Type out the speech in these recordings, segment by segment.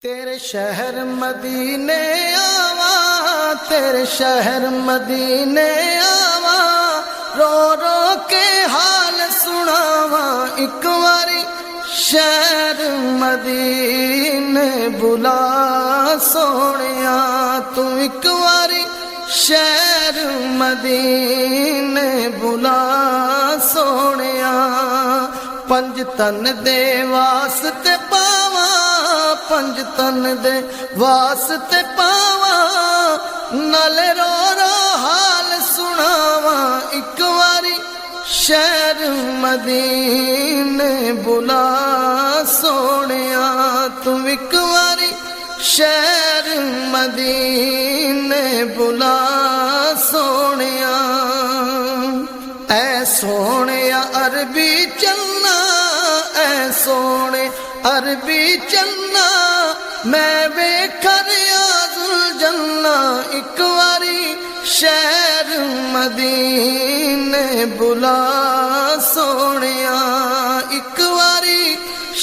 تیرے شہر مدینے آواں، تیرے شہر مدینے آواں، رو رو کے حال سناواں، ایک واری شہر مدینے بلا سونیا، تو ایک واری شہر مدینے بلا سونیا، پنج تن دے واسطے پاواں، پنج تن دے واسطے پاواں، نالے رو رو حال سناواں، ایک واری شہر مدینے بلا سونیا، تم ایک واری شہر مدینے بلا سونیا، اے سونیا عربی چلنا، اے سونے عربی چلنا، میں ویکھا ریاض الجنہ، ایک واری شہر مدینے بلا سونیا، ایک واری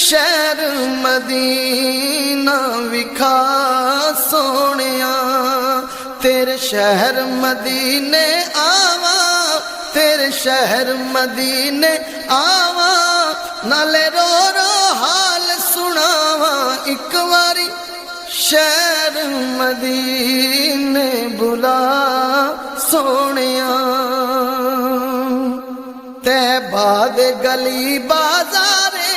شہر مدینہ وکھا سونیا، تیرے شہر مدینے آواں، تیرے شہر مدینے آواں، نالے رو رو حال سناواں، ایک واری شہر مدینے بلا سونیا، طیبہ دے گلی بازارے،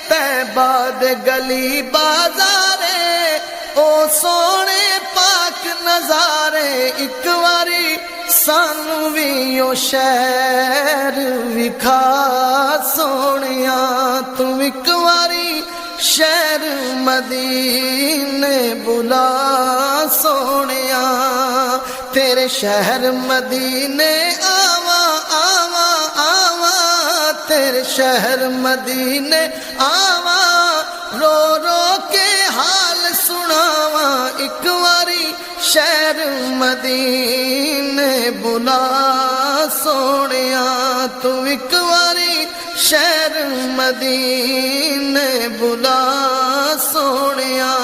طیبہ دے گلی بازارے، او سونے پاک نظارے، ایک واری سانو بھی او شہر وکھا سونیا، تم ایک واری شہر مدینے بلا سونیا، تیرے شہر مدینے آواں آواں آواں، تیرے شہر مدینے آواں، رو رو کے حال سناواں، ایک واری شہر مدینے بلا سونیا، تو ایک واری شہر مدینے بلا سونیا،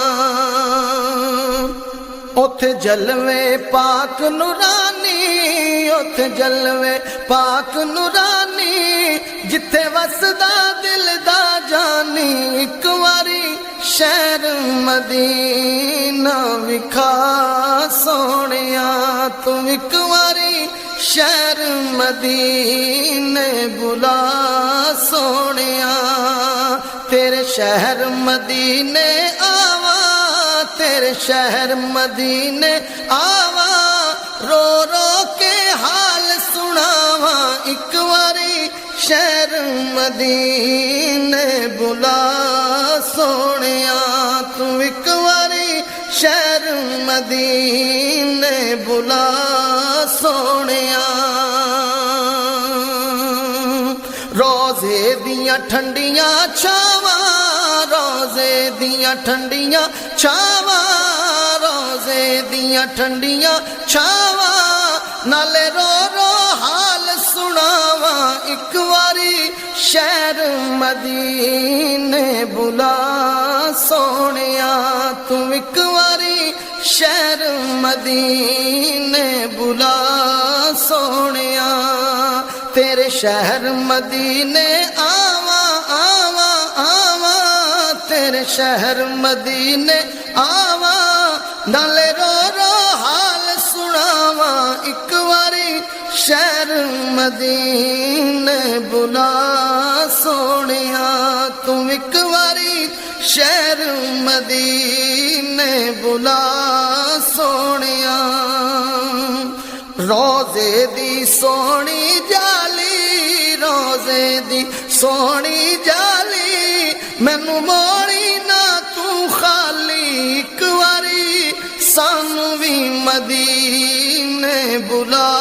اوتھے جلوے پاک نورانی، اوتھے جلوے پاک نورانی، جتھے وسدا دل دا جانی، ایک واری شہر مدینہ وکھا سونیا، تم ایک واری شہر مدینے بلا سونیا، تیرے شہر مدینے آواں، تیرے شہر مدینے آواں، رو رو کے حال سناواں، ایک واری شہر مدینے بلا سونیا، تو ایک واری شہر مدینے بلا سونیا، روزے دیاں ٹھنڈیاں چھاواں، روزے دیاں ٹھنڈیاں چھاواں، روزے دیاں ٹھنڈیاں چھاواں، نالے رو رو حال سناواں، ایک واری شہر مدینے بلا سونیا، تم ایک واری شہر مدینے بلا سونیا، تیرے شہر مدینے آواں آواں آواں، تیرے شہر مدینے آواں، نالے رو رو حال سناواں، ایک واری شہر مدینے بلا سونیا، تم ایک واری شہر مدینے بلا سونیا، روزے دی سونی جالی، روزے دی سونی جالی، مینوں موڑی نہ تو خالی، ایک واری سانو بھی مدینے بلا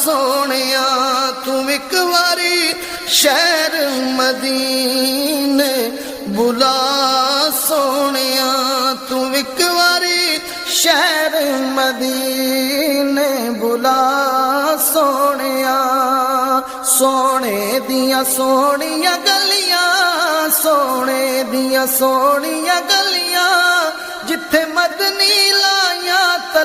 سونیا، تم ایک واری شہر مدینے بلا سونیا، تم ایک واری شہر مدینے بلا سونیا، سونے دیاں سونیاں گلیاں، سونے دیاں سونیاں گلیاں، تے مدنی